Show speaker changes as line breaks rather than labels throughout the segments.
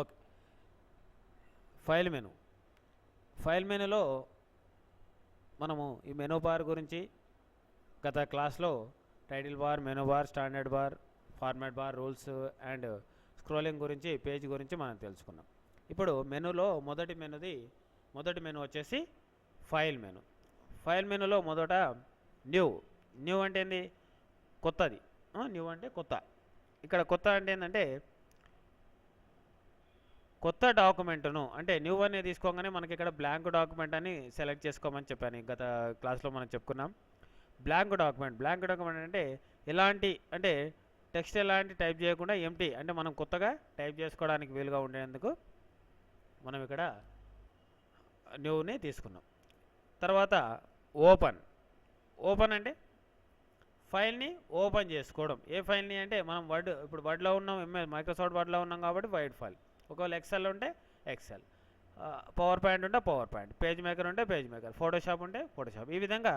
Okay. File menu. File మెనులో మనము ఈ menu bar గురించి గత క్లాస్లో title bar, menu bar, standard bar, format bar, rules and scrolling గురించి, పేజ్ గురించి మనం తెలుసుకున్నాం. ఇప్పుడు మెనూలో మొదటి మెనూ వచ్చేసి ఫైల్ మెను. ఫైల్ మెనూలో మొదట న్యూ అంటే ఏంది? కొత్తది. న్యూ అంటే కొత్త. ఇక్కడ కొత్త అంటే ఏంటంటే కొత్త డాక్యుమెంట్ను, అంటే న్యూ అనేది తీసుకోగానే మనకి ఇక్కడ బ్లాంక్ డాక్యుమెంట్ అని సెలెక్ట్ చేసుకోమని చెప్పాను. గత క్లాస్లో మనం చెప్పుకున్నాం. బ్లాంక్ డాక్యుమెంట్ అంటే ఎలాంటి, అంటే టెక్స్ట్ ఎలాంటి టైప్ చేయకుండా ఎంటీ, అంటే మనం కొత్తగా టైప్ చేసుకోవడానికి వీలుగా ఉండేందుకు మనం ఇక్కడ న్యూని తీసుకున్నాం. తర్వాత ఓపెన్ అంటే ఫైల్ని ఓపెన్ చేసుకోవడం. ఏ ఫైల్ని అంటే మనం ఇప్పుడు వర్డ్లో ఉన్నాం, మైక్రోసాఫ్ట్ వర్డ్లో ఉన్నాం కాబట్టి వైడ్ ఫైల్. ఒకవేళ ఎక్సెల్ ఉంటే ఎక్సెల్, పవర్ పాయింట్ ఉంటే పవర్ పాయింట్, పేజ్ మేకర్ ఉంటే పేజ్ మేకర్, ఫోటోషాప్ ఉంటే ఫోటోషాప్. ఈ విధంగా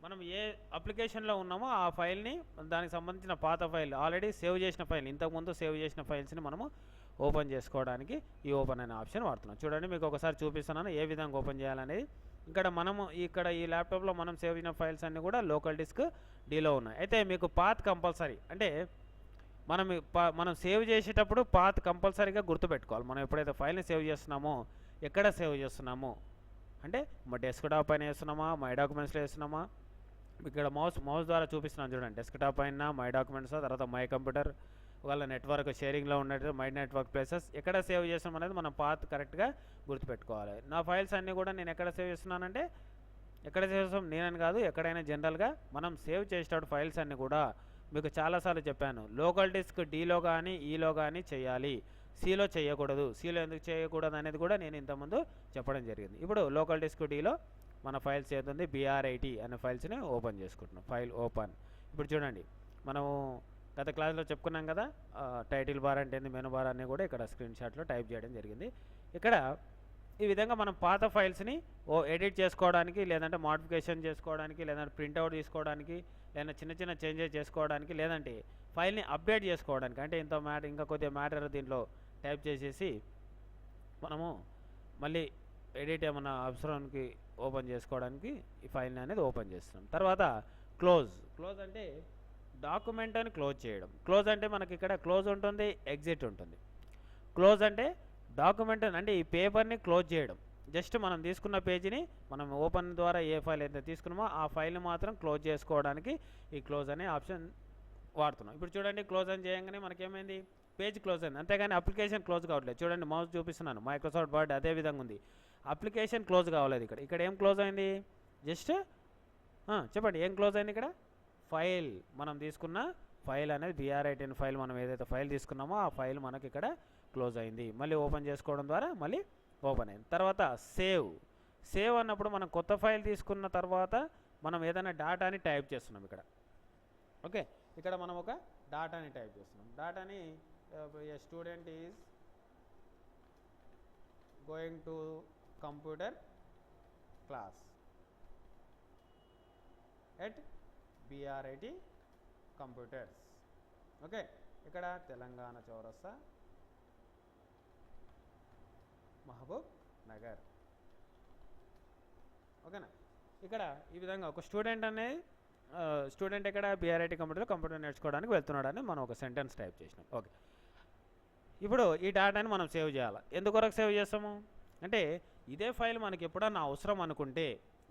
మనం ఏ అప్లికేషన్లో ఉన్నామో ఆ ఫైల్ని, దానికి సంబంధించిన పాత ఫైల్, ఆల్రెడీ సేవ్ చేసిన ఫైల్, ఇంతకుముందు సేవ్ చేసిన ఫైల్స్ని మనము ఓపెన్ చేసుకోవడానికి ఈ ఓపెన్ అనే ఆప్షన్ వాడుతున్నాం. చూడండి, మీకు ఒకసారి చూపిస్తున్నాను ఏ విధంగా ఓపెన్ చేయాలనేది. ఇక్కడ ఈ ల్యాప్టాప్లో మనం సేవ్ చేసిన ఫైల్స్ అన్నీ కూడా లోకల్ డిస్క్ డీలో ఉన్నాయి. అయితే మీకు పాత్ కంపల్సరీ, అంటే మనం సేవ్ చేసేటప్పుడు పాత్ కంపల్సరీగా గుర్తుపెట్టుకోవాలి. మనం ఎప్పుడైతే ఫైల్ని సేవ్ చేస్తున్నామో ఎక్కడ సేవ్ చేస్తున్నామో, అంటే మా డెస్క్టాప్ పైన వేస్తున్నామా, మై డాక్యుమెంట్స్లో వేస్తున్నామా, ఇక్కడ మౌస్ ద్వారా చూపిస్తున్నాను చూడండి. డెస్క్టాప్ అయినా మై డాక్యుమెంట్స్, తర్వాత మై కంప్యూటర్, ఒకవేళ నెట్వర్క్ షేరింగ్లో ఉన్నట్టు మై నెట్వర్క్ ప్లేసెస్, ఎక్కడ సేవ్ చేస్తాం అనేది మనం పాత్ కరెక్ట్గా గుర్తుపెట్టుకోవాలి. నా ఫైల్స్ అన్నీ కూడా నేను ఎక్కడ సేవ్ చేస్తున్నానంటే, ఎక్కడ సేవ్ చేస్తాం నేనని కాదు, ఎక్కడైనా జనరల్గా మనం సేవ్ చేసేటప్పుడు ఫైల్స్ అన్నీ కూడా మీకు చాలాసార్లు చెప్పాను. లోకల్ డిస్క్ డీలో కానీ ఈలో కానీ చేయాలి, సిలో చేయకూడదు. సిలో ఎందుకు చేయకూడదు అనేది కూడా నేను ఇంతకుముందు చెప్పడం జరిగింది. ఇప్పుడు లోకల్ డిస్క్ డీలో మన ఫైల్స్ ఏదైతుంది BR80 అనే ఫైల్స్ని ఓపెన్ చేసుకుంటున్నాం. File open. ఇప్పుడు చూడండి, మనము గత క్లాస్లో చెప్పుకున్నాం కదా, టైటిల్ బార్ అంటే మెనూ బార్ అన్నీ కూడా ఇక్కడ స్క్రీన్ షాట్లో టైప్ చేయడం జరిగింది. ఇక్కడ ఈ విధంగా మనం పాత ఫైల్స్ని ఎడిట్ చేసుకోవడానికి, లేదంటే మోడిఫికేషన్ చేసుకోవడానికి, లేదంటే ప్రింట్అవుట్ తీసుకోవడానికి, లేదా చిన్న చేంజెస్ చేసుకోవడానికి, లేదంటే ఫైల్ని అప్డేట్ చేసుకోవడానికి, అంటే ఇంకా కొద్దిగా మ్యాటర్ దీంట్లో టైప్ చేసేసి మనము మళ్ళీ ఎడిట్ ఏమన్నా అవసరానికి ఓపెన్ చేసుకోవడానికి ఈ ఫైల్ని అనేది ఓపెన్ చేస్తున్నాం. తర్వాత క్లోజ్ అంటే డాక్యుమెంట్ అని క్లోజ్ చేయడం. క్లోజ్ అంటే మనకి ఇక్కడ క్లోజ్ ఉంటుంది, ఎగ్జిట్ ఉంటుంది. క్లోజ్ అంటే డాక్యుమెంట్ అంటే ఈ పేపర్ని క్లోజ్ చేయడం. జస్ట్ మనం తీసుకున్న పేజీని మనం ఓపెన్ ద్వారా ఏ ఫైల్ అయితే తీసుకున్నామో ఆ ఫైల్ని మాత్రం క్లోజ్ చేసుకోవడానికి ఈ క్లోజ్ అనే ఆప్షన్ వాడుతున్నాం. ఇప్పుడు చూడండి, క్లోజ్ అని చేయగానే మనకేమైంది? పేజ్ క్లోజ్ అయింది, అంతేగాని అప్లికేషన్ క్లోజ్ కావట్లేదు. చూడండి, మౌస్ చూపిస్తున్నాను, మైక్రోసాఫ్ట్ వర్డ్ అదే విధంగా ఉంది. అప్లికేషన్ క్లోజ్ కావలేదు. ఇక్కడ ఏం క్లోజ్ అయింది? జస్ట్ చెప్పండి, ఏం క్లోజ్ అయింది ఇక్కడ? ఫైల్, మనం తీసుకున్న ఫైల్ అనేది BR80 ఫైల్, మనం ఏదైతే ఫైల్ తీసుకున్నామో ఆ ఫైల్ మనకి ఇక్కడ క్లోజ్ అయింది. మళ్ళీ ఓపెన్ చేసుకోవడం ద్వారా మళ్ళీ ఓపెన్ అయింది. తర్వాత సేవ్ అన్నప్పుడు మనం కొత్త ఫైల్ తీసుకున్న తర్వాత మనం ఏదైనా డాటాని టైప్ చేస్తున్నాం ఇక్కడ. ఓకే, ఇక్కడ మనం ఒక డాటాని టైప్ చేస్తున్నాం. డాటాని student is going to computer class at BR80 computers. Okay, ఇక్కడ తెలంగాణ చౌరస్తా, మహబూబ్ నగర్. ఓకేనా? ఇక్కడ ఈ విధంగా ఒక స్టూడెంట్ ఇక్కడ BR80 కంప్యూటర్ నేర్చుకోవడానికి వెళ్తున్నాడని మనం ఒక సెంటెన్స్ టైప్ చేసినాం. ఓకే, ఇప్పుడు ఈ డేటాని మనం సేవ్ చేయాలి. ఎందుకొరకు సేవ్ చేస్తాము అంటే, ఇదే ఫైల్ మనకి ఎప్పుడన్నా అవసరం అనుకుంటే,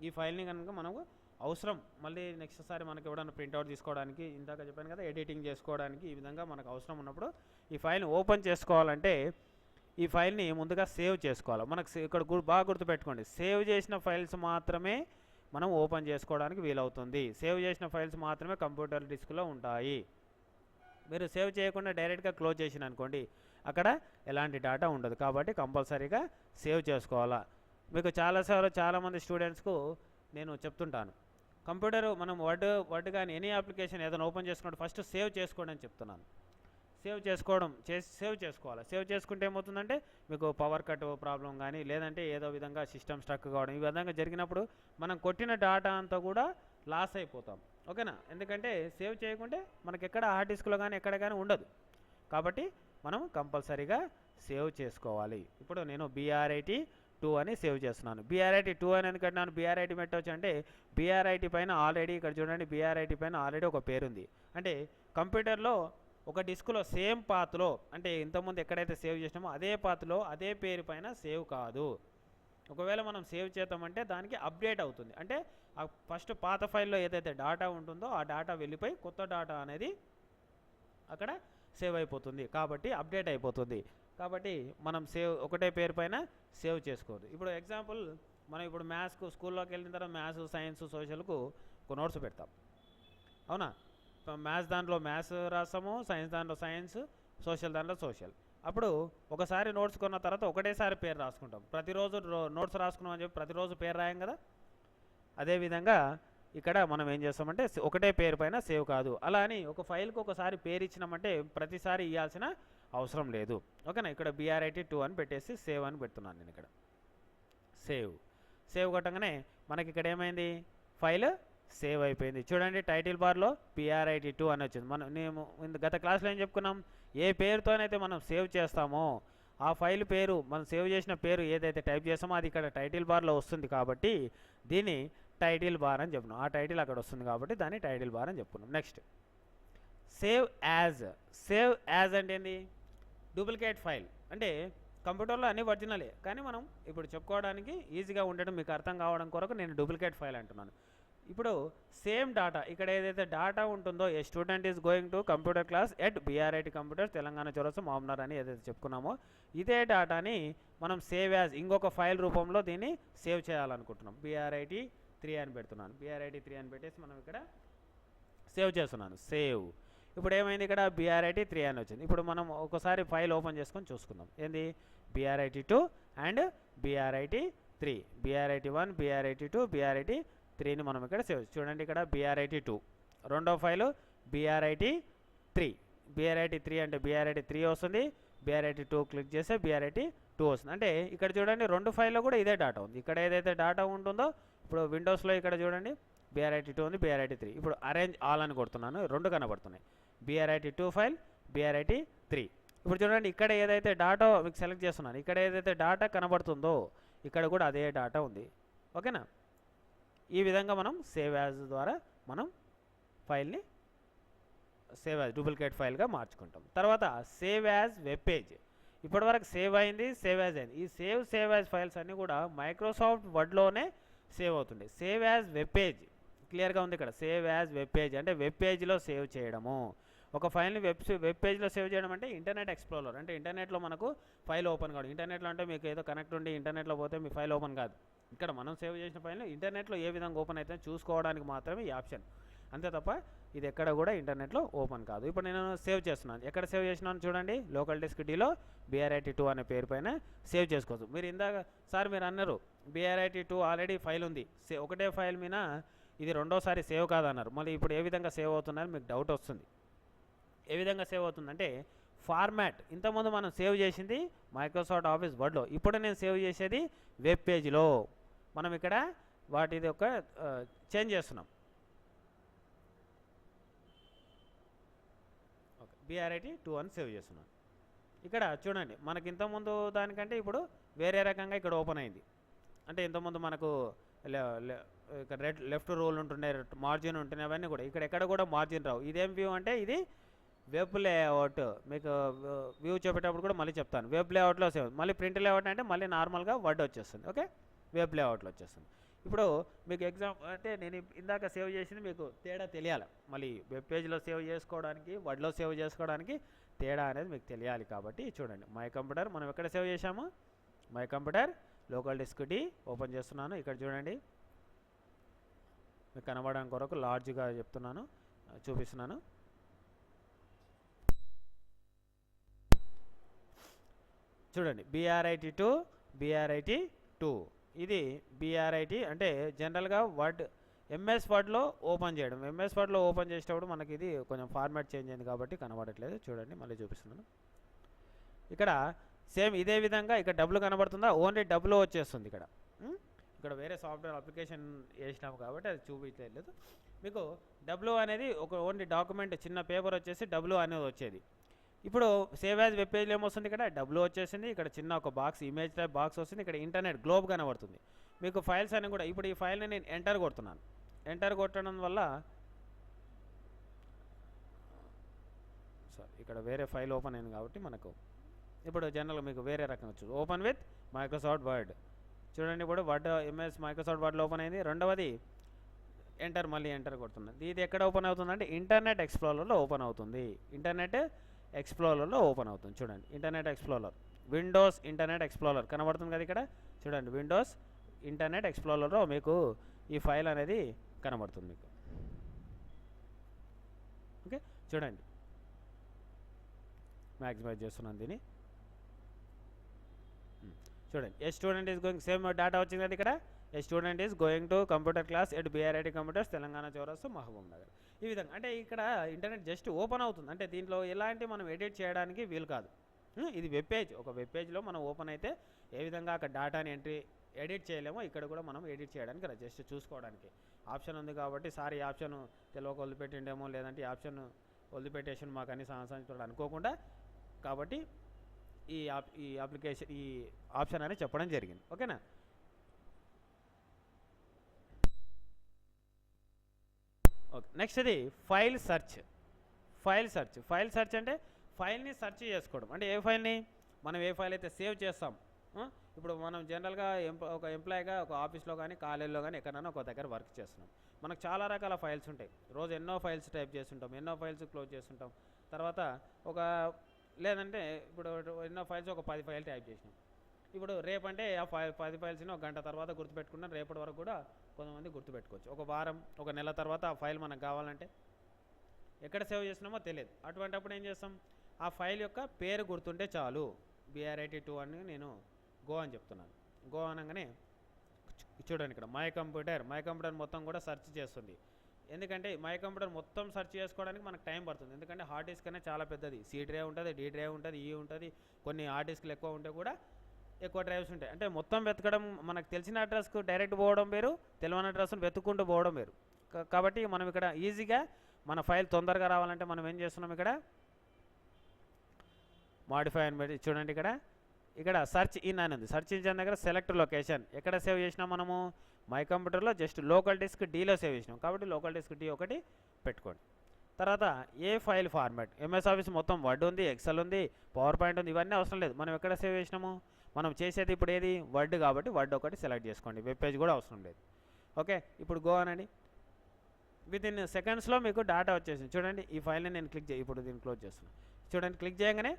ఈ ఫైల్ని కనుక మనకు అవసరం, మళ్ళీ నెక్స్ట్ సారి మనకి ఎవడన్నా ప్రింట్అవుట్ తీసుకోవడానికి, ఇందాక చెప్పాను కదా, ఎడిటింగ్ చేసుకోవడానికి, ఈ విధంగా మనకు అవసరం ఉన్నప్పుడు ఈ ఫైల్ని ఓపెన్ చేసుకోవాలంటే ఈ ఫైల్ని ముందుగా సేవ్ చేసుకోవాలి. మనకు ఇక్కడ బాగా గుర్తుపెట్టుకోండి, సేవ్ చేసిన ఫైల్స్ మాత్రమే మనం ఓపెన్ చేసుకోవడానికి వీలవుతుంది. సేవ్ చేసిన ఫైల్స్ మాత్రమే కంప్యూటర్ డిస్క్లో ఉంటాయి. మీరు సేవ్ చేయకుండా డైరెక్ట్గా క్లోజ్ చేసిన అనుకోండి, అక్కడ ఎలాంటి డేటా ఉండదు. కాబట్టి కంపల్సరీగా సేవ్ చేసుకోవాలా. మీకు చాలామంది స్టూడెంట్స్కు నేను చెప్తుంటాను, మనం వర్డ్ కానీ ఎనీ అప్లికేషన్ ఏదైనా ఓపెన్ చేసుకుంటే ఫస్ట్ సేవ్ చేసుకోండి అని చెప్తున్నాను. సేవ్ చేసుకోవాలి. సేవ్ చేసుకుంటే ఏమవుతుందంటే, మీకు పవర్ కట్ ప్రాబ్లం కానీ, లేదంటే ఏదో విధంగా సిస్టమ్ స్ట్రక్ కావడం, ఈ విధంగా జరిగినప్పుడు మనం కొట్టిన డేటా అంతా కూడా లాస్ అయిపోతాం. ఓకేనా? ఎందుకంటే సేవ్ చేయకుంటే మనకి ఎక్కడ హార్డ్ డిస్క్లో కానీ ఎక్కడ కానీ ఉండదు. కాబట్టి మనం కంపల్సరీగా సేవ్ చేసుకోవాలి. ఇప్పుడు నేను BRIT2 అని సేవ్ చేస్తున్నాను. BRIT2 అని ఎందుకంటే నేను BRIT పెట్టవచ్చు అంటే BRIT పైన ఆల్రెడీ ఇక్కడ చూడండి BRIT పైన ఆల్రెడీ ఒక పేరుంది. అంటే కంప్యూటర్లో ఒక డిస్క్లో సేమ్ పాత్లో అంటే ఇంతకుముందు ఎక్కడైతే సేవ్ చేసినామో అదే పాత్లో అదే పేరు పైన సేవ్ కాదు. ఒకవేళ మనం సేవ్ చేద్దామంటే దానికి అప్డేట్ అవుతుంది. అంటే ఫస్ట్ పాత ఫైల్లో ఏదైతే డేటా ఉంటుందో ఆ డేటా వెళ్ళిపోయి కొత్త డేటా అనేది అక్కడ సేవ్ అయిపోతుంది. కాబట్టి అప్డేట్ అయిపోతుంది. కాబట్టి మనం ఒకటే పేరు పైన సేవ్ చేసుకోవద్దు. ఇప్పుడు ఎగ్జాంపుల్ మనం ఇప్పుడు మ్యాథ్స్కు స్కూల్లోకి వెళ్ళిన తర్వాత మ్యాథ్స్, సైన్స్, సోషల్కు ఒక నోట్స్ పెడతాం, అవునా? మ్యాథ్స్ దాంట్లో మ్యాథ్స్ రాస్తాము, సైన్స్ దాంట్లో సైన్స్, సోషల్ దాంట్లో సోషల్. అప్పుడు ఒకసారి నోట్స్ కొన్న తర్వాత ఒకటేసారి పేరు రాసుకుంటాం. ప్రతిరోజు నోట్స్ రాసుకున్నాం అని చెప్పి ప్రతిరోజు పేరు రాయం కదా. అదేవిధంగా ఇక్కడ మనం ఏం చేస్తామంటే ఒకటే పేరు పైన సేవ్ కాదు. అలా అని ఒక ఫైల్కి ఒకసారి పేరు ఇచ్చినామంటే ప్రతిసారి ఇవ్వాల్సిన అవసరం లేదు. ఓకేనా? ఇక్కడ BRIT2 అని పెట్టేసి సేవ్ అని పెడుతున్నాను నేను. ఇక్కడ సేవ్ కొట్టగానే మనకి ఇక్కడ ఏమైంది, ఫైల్ సేవ్ అయిపోయింది. చూడండి టైటిల్ బార్లో BRIT2 అని వచ్చింది. మేము గత క్లాస్లో ఏం చెప్పుకున్నాం, ఏ పేరుతోనైతే మనం సేవ్ చేస్తామో ఆ ఫైల్ పేరు మనం సేవ్ చేసిన పేరు ఏదైతే టైప్ చేస్తామో అది ఇక్కడ టైటిల్ బార్లో వస్తుంది. కాబట్టి దీన్ని టైటిల్ బార్ అని చెప్పుకున్నాం. ఆ టైటిల్ అక్కడ వస్తుంది కాబట్టి దాన్ని టైటిల్ బార్ అని చెప్పుకున్నాం. నెక్స్ట్ సేవ్ యాజ్ అంటే ఏంది, డూప్లికేట్ ఫైల్. అంటే కంప్యూటర్లో అన్ని ఒరిజినలే కానీ మనం ఇప్పుడు చెప్పుకోవడానికి ఈజీగా ఉండడం మీకు అర్థం కావడం కొరకు నేను డూప్లికేట్ ఫైల్ అంటున్నాను. ఇప్పుడు సేమ్ డాటా ఇక్కడ ఏదైతే డాటా ఉంటుందో a student is going to computer class at BRIT computers Telangana Chowrasta Mahabubnagar అని ఏదైతే చెప్పుకున్నామో ఇదే డాటాని మనం సేవ్ యాజ్ ఇంకొక ఫైల్ రూపంలో దీన్ని సేవ్ చేయాలనుకుంటున్నాం. BRIT3 అని పెడుతున్నాను. BRIT3 అని పెట్టేసి మనం ఇక్కడ సేవ్ చేస్తున్నాను. ఇప్పుడు ఏమైంది, ఇక్కడ BRIT3 అని వచ్చింది. ఇప్పుడు మనం ఒకసారి ఫైల్ ఓపెన్ చేసుకొని చూసుకుందాం. ఏంది, BRIT2 and BRIT3, BRIT1, BRIT2, BRIT3ని మనం ఇక్కడ సేవ్. చూడండి ఇక్కడ BRIT2, రెండో ఫైలు BRIT3 అంటే BRIT3 వస్తుంది. BRIT2 క్లిక్ చేస్తే BRIT2 వస్తుంది. అంటే ఇక్కడ చూడండి రెండు ఫైల్లో కూడా ఇదే డాటా ఉంది. ఇక్కడ ఏదైతే డాటా ఉంటుందో ఇప్పుడు విండోస్లో ఇక్కడ చూడండి BRIT2 ఉంది, BRIT3. ఇప్పుడు అరేంజ్ ఆల్ అని కొడుతున్నాను, రెండు కనబడుతున్నాయి. BRIT2 file, BRIT3. ఇప్పుడు చూడండి ఇక్కడ ఏదైతే డాటా మీకు సెలెక్ట్ చేస్తున్నాను, ఇక్కడ ఏదైతే డాటా కనబడుతుందో ఇక్కడ కూడా అదే డాటా ఉంది. ఓకేనా? ఈ విధంగా మనం సేవ్ యాజ్ ద్వారా మనం ఫైల్ని డూప్లికేట్ ఫైల్గా మార్చుకుంటాం. తర్వాత సేవ్ యాజ్ వెబ్ పేజ్. ఇప్పటివరకు సేవ్ అయింది, సేవ్ యాజ్ అయింది. ఈ సేవ్ యాజ్ ఫైల్స్ అన్నీ కూడా మైక్రోసాఫ్ట్ వర్డ్లోనే సేవ్ అవుతుంది. సేవ్ యాజ్ వెబ్ పేజ్ క్లియర్గా ఉంది ఇక్కడ. సేవ్ యాజ్ వెబ్ పేజ్ అంటే వెబ్ పేజ్లో సేవ్ చేయడము. ఒక ఫైల్ని వెబ్ పేజ్లో సేవ్ చేయడం అంటే ఇంటర్నెట్ ఎక్స్ప్లోరర్ అంటే ఇంటర్నెట్లో మనకు ఫైల్ ఓపెన్ కాదు. ఇంటర్నెట్లో అంటే మీకు ఏదో కనెక్ట్ ఉండి ఇంటర్నెట్లో పోతే మీ ఫైల్ ఓపెన్ కాదు. ఇక్కడ మనం సేవ్ చేసిన ఫైల్ని ఇంటర్నెట్లో ఏ విధంగా ఓపెన్ అయితే చూసుకోవడానికి మాత్రమే ఈ ఆప్షన్, అంతే తప్ప ఇది ఎక్కడ కూడా ఇంటర్నెట్లో ఓపెన్ కాదు. ఇప్పుడు నేను సేవ్ చేస్తున్నాను. ఎక్కడ సేవ్ చేసినాను చూడండి, లోకల్ డిస్క్ డీలో BRIT2 అనే పేరు పైన సేవ్ చేసుకోవచ్చు. మీరు ఇందాక సార్ మీరు అన్నారు BRIT2 ఆల్రెడీ ఫైల్ ఉంది, ఒకటే ఫైల్ మీద ఇది రెండోసారి సేవ్ కాదన్నారు. మళ్ళీ ఇప్పుడు ఏ విధంగా సేవ్ అవుతుందని మీకు డౌట్ వస్తుంది. ఏ విధంగా సేవ్ అవుతుందంటే ఫార్మాట్, ఇంతకుముందు మనం సేవ్ చేసింది మైక్రోసాఫ్ట్ ఆఫీస్ వర్డ్లో, ఇప్పుడు నేను సేవ్ చేసేది వెబ్ పేజ్లో. మనం ఇక్కడ వాటిది ఒక చేంజ్ చేస్తున్నాం. ఓకే, BRIT2 అని సేవ్ చేస్తున్నాను. ఇక్కడ చూడండి మనకి ఇంతకుముందు దానికంటే ఇప్పుడు వేరే రకంగా ఇక్కడ ఓపెన్ అయింది. అంటే ఇంతకుముందు మనకు ఇక్కడ లెఫ్ట్ రూల్ ఉంటుండే, మార్జిన్ ఉంటుండే, అవన్నీ కూడా ఇక్కడ ఎక్కడ కూడా మార్జిన్ రావు. ఇదేం వ్యూ అంటే ఇది వెబ్ లేఅవుట్. మీకు వ్యూ చూపేటప్పుడు కూడా మళ్ళీ చెప్తాను. వెబ్ లేఅవుట్లో సేవ్, మళ్ళీ ప్రింట్ లేఅవుట్ అంటే మళ్ళీ నార్మల్గా వర్డ్ వచ్చేస్తుంది. ఓకే, వెబ్ లేఅవుట్లో వచ్చేస్తుంది. ఇప్పుడు మీకు ఎగ్జాంపుల్ అంటే నేను ఇందాక సేవ్ చేసింది మీకు తేడా తెలియాలి. మళ్ళీ వెబ్ పేజ్లో సేవ్ చేసుకోవడానికి వర్డ్లో సేవ్ చేసుకోవడానికి తేడా అనేది మీకు తెలియాలి. కాబట్టి చూడండి మై కంప్యూటర్ మనం ఎక్కడ సేవ్ చేసాము, my computer local disk D open చేస్తున్నాను. ఇక్కడ చూడండి మీకు కనబడడానికి కొరకు లార్జ్గా చెప్తున్నాను, చూపిస్తున్నాను. చూడండి BRIT2 ఇది BRIT అంటే జనరల్గా వర్డ్ ఎంఎస్ వర్డ్లో ఓపెన్ చేయడం. ఎంఎస్ వర్డ్లో ఓపెన్ చేసేటప్పుడు మనకి ఇది కొంచెం ఫార్మాట్ చేంజ్ అయింది కాబట్టి కనబడట్లేదు. చూడండి మళ్ళీ చూపిస్తున్నాను. ఇక్కడ సేమ్ ఇదే విధంగా ఇక్కడ డబ్ల్యూ కనబడుతుందా, ఓన్లీ డబ్ల్యూ వచ్చేస్తుంది. ఇక్కడ వేరే సాఫ్ట్వేర్ అప్లికేషన్ వేసినాము కాబట్టి అది చూపించలేదు మీకు. డబ్ల్యూ అనేది ఒక ఓన్లీ డాక్యుమెంట్ చిన్న పేపర్ వచ్చేసి డబ్ల్యూ అనేది వచ్చేది. ఇప్పుడు సేవ్ యాజ్ వెబ్ పేజ్లో ఏమొస్తుంది, ఇక్కడ డబ్ల్యూ వచ్చేసింది, ఇక్కడ చిన్న ఒక బాక్స్ ఇమేజ్ టైప్ బాక్స్ వస్తుంది, ఇక్కడ ఇంటర్నెట్ గ్లోబ్ కనబడుతుంది. మీకు ఫైల్స్ అన్నీ కూడా ఇప్పుడు ఈ ఫైల్ని నేను ఎంటర్ కొడుతున్నాను. ఎంటర్ కొట్టడం వల్ల సారీ ఇక్కడ వేరే ఫైల్ ఓపెన్ అయింది కాబట్టి మనకు ఇప్పుడు జనరల్గా మీకు వేరే రకంగా వచ్చు. ఓపెన్ విత్ మైక్రోసాఫ్ట్ వర్డ్ చూడండి. ఇప్పుడు వర్డ్ ఎంఎస్ మైక్రోసాఫ్ట్ వర్డ్లో ఓపెన్ అయింది. రెండవది ఎంటర్, మళ్ళీ ఎంటర్ కొడుతుంది. ఇది ఎక్కడ ఓపెన్ అవుతుందంటే ఇంటర్నెట్ ఎక్స్ప్లోరర్లో ఓపెన్ అవుతుంది. ఇంటర్నెట్ ఎక్స్ప్లోరర్లో ఓపెన్ అవుతుంది. చూడండి internet explorer, Windows internet explorer కనబడుతుంది కదా ఇక్కడ. చూడండి విండోస్ ఇంటర్నెట్ ఎక్స్ప్లోరర్లో మీకు ఈ ఫైల్ అనేది కనబడుతుంది మీకు. ఓకే చూడండి మ్యాక్సిమైజ్ చేస్తున్నాను దీన్ని. చూడండి a student is going, same data వచ్చింది కదా ఇక్కడ. A student is going to computer class at BRIT computers Telangana Chowrasta Mahabub Nagar. ఈ విధంగా అంటే ఇక్కడ ఇంటర్నెట్ జస్ట్ ఓపెన్ అవుతుంది. అంటే దీంట్లో ఎలాంటి మనం ఎడిట్ చేయడానికి వీలు కాదు. ఇది వెబ్ పేజ్. ఒక వెబ్ పేజ్లో మనం ఓపెన్ అయితే ఏ విధంగా అక్కడ డేటాని ఎడిట్ చేయలేమో ఇక్కడ కూడా మనం ఎడిట్ చేయడానికి జస్ట్ చూసుకోవడానికి ఆప్షన్ ఉంది కాబట్టి సార్ ఈ ఆప్షన్ తెలియక వదిలిపెట్టిండేమో, లేదంటే ఈ ఆప్షన్ వదిలిపెట్టేషన్ మాకు అన్ని సంవత్సరాలు అనుకోకుండా కాబట్టి ఈ అప్లికేషన్ ఈ ఆప్షన్ అనేది చెప్పడం జరిగింది. ఓకేనా. ఓకే నెక్స్ట్ ఇది ఫైల్ సెర్చ్. ఫైల్ సెర్చ్ అంటే ఫైల్ని సెర్చ్ చేసుకోవడం. అంటే ఏ ఫైల్ని మనం ఏ ఫైల్ అయితే సేవ్ చేస్తాం. ఇప్పుడు మనం జనరల్గా ఒక ఎంప్లాయీగా ఒక ఆఫీస్లో కానీ కాలేజీలో కానీ ఎక్కడైనా ఒక దగ్గర వర్క్ చేస్తున్నాం. మనకు చాలా రకాల ఫైల్స్ ఉంటాయి. రోజు ఎన్నో ఫైల్స్ టైప్ చేస్తుంటాం, ఎన్నో ఫైల్స్ క్లోజ్ చేస్తుంటాం. తర్వాత ఒక లేదంటే ఇప్పుడు ఎన్నో ఫైల్స్ ఒక 10 ఫైల్ టైప్ చేసినాం. ఇప్పుడు రేపంటే ఆ 10 ఫైల్స్ని ఒక గంట తర్వాత గుర్తుపెట్టుకున్నాం. రేపటి వరకు కూడా కొంతమంది గుర్తుపెట్టుకోవచ్చు. ఒక వారం ఒక నెల తర్వాత ఆ ఫైల్ మనకు కావాలంటే ఎక్కడ సేవ్ చేసినామో తెలియదు. అటువంటిప్పుడు ఏం చేస్తాం, ఆ ఫైల్ యొక్క పేరు గుర్తుంటే చాలు. BRIT2 అని నేను గో అని చెప్తున్నాను. గో అనగానే చూడండి ఇక్కడ మై కంప్యూటర్ మొత్తం కూడా సెర్చ్ చేస్తుంది. ఎందుకంటే మై కంప్యూటర్ మొత్తం సెర్చ్ చేసుకోవడానికి మనకు టైం పడుతుంది. ఎందుకంటే హార్డ్ డిస్క్ అనేది చాలా పెద్దది. C డ్రైవ్ ఉంటుంది, D డ్రైవ్ ఉంటుంది, E ఉంటుంది. కొన్ని హార్డ్ డిస్క్లు ఎక్కువ ఉంటే కూడా ఎక్కువ డ్రైవ్స్ ఉంటాయి. అంటే మొత్తం వెతకడం, మనకు తెలిసిన అడ్రస్కు డైరెక్ట్ పోవడం వేరు, తెలియని అడ్రస్ను వెతుక్కుంటూ పోవడం వేరు. కాబట్టి మనం ఇక్కడ ఈజీగా మన ఫైల్ తొందరగా రావాలంటే మనం ఏం చేస్తున్నాం, ఇక్కడ మాడిఫై అని పెట్టి చూడండి ఇక్కడ సర్చ్ ఇన్ అని ఉంది. సర్చ్ ఇంజిన్ దగ్గర సెలెక్ట్ లొకేషన్ ఎక్కడ సేవ్ చేసినాం మనము మై కంప్యూటర్లో జస్ట్ లోకల్ డిస్క్ డీలో సేవ్ చేసినాం కాబట్టి లోకల్ డిస్క్ D ఒకటి పెట్టుకోండి. తర్వాత ఏ ఫైల్ ఫార్మాట్, MS ఆఫీస్ మొత్తం వర్డ్ ఉంది, ఎక్సెల్ ఉంది, పవర్ పాయింట్ ఉంది, ఇవన్నీ అవసరం లేదు. మనం ఎక్కడ సేవ్ చేసినాము, మనం చేసేది ఇప్పుడు ఏది వర్డ్ కాబట్టి వర్డ్ ఒకటి సెలెక్ట్ చేసుకోండి. వెబ్ పేజ్ కూడా అవసరం లేదు. ఓకే ఇప్పుడు గో అనండి. వితిన్ సెకండ్స్లో మీకు డేటా వచ్చేసింది. చూడండి ఈ ఫైల్ని నేను క్లిక్ చేయి, ఇప్పుడు దీన్ని క్లోజ్ చేస్తున్నాను. చూడండి క్లిక్ చేయగానే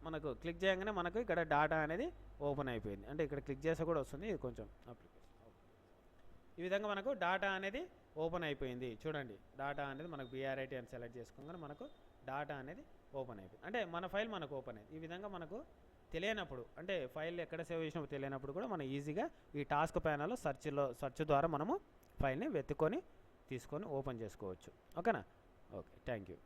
మనకు క్లిక్ చేయగానే మనకు ఇక్కడ డేటా అనేది ఓపెన్ అయిపోయింది. అంటే ఇక్కడ క్లిక్ చేస్తే కూడా వస్తుంది. ఇది కొంచెం అప్లికేషన్ ఈ విధంగా మనకు డేటా అనేది ఓపెన్ అయిపోయింది. చూడండి డేటా అనేది మనకు BRIT అని సెలెక్ట్ చేసుకోగానే మనకు డేటా అనేది ఓపెన్ అయిపోయింది. అంటే మన ఫైల్ మనకు ఓపెన్ అయింది. ఈ విధంగా మనకు తెలియనప్పుడు, అంటే ఫైల్ ఎక్కడ సేవ్ చేసినప్పుడు తెలియనప్పుడు కూడా మనం ఈజీగా ఈ టాస్క్ ప్యానల్లో సెర్చ్ ద్వారా మనము ఫైల్ని వెతుక్కొని తీసుకొని ఓపెన్ చేసుకోవచ్చు. ఓకేనా. Okay thank you.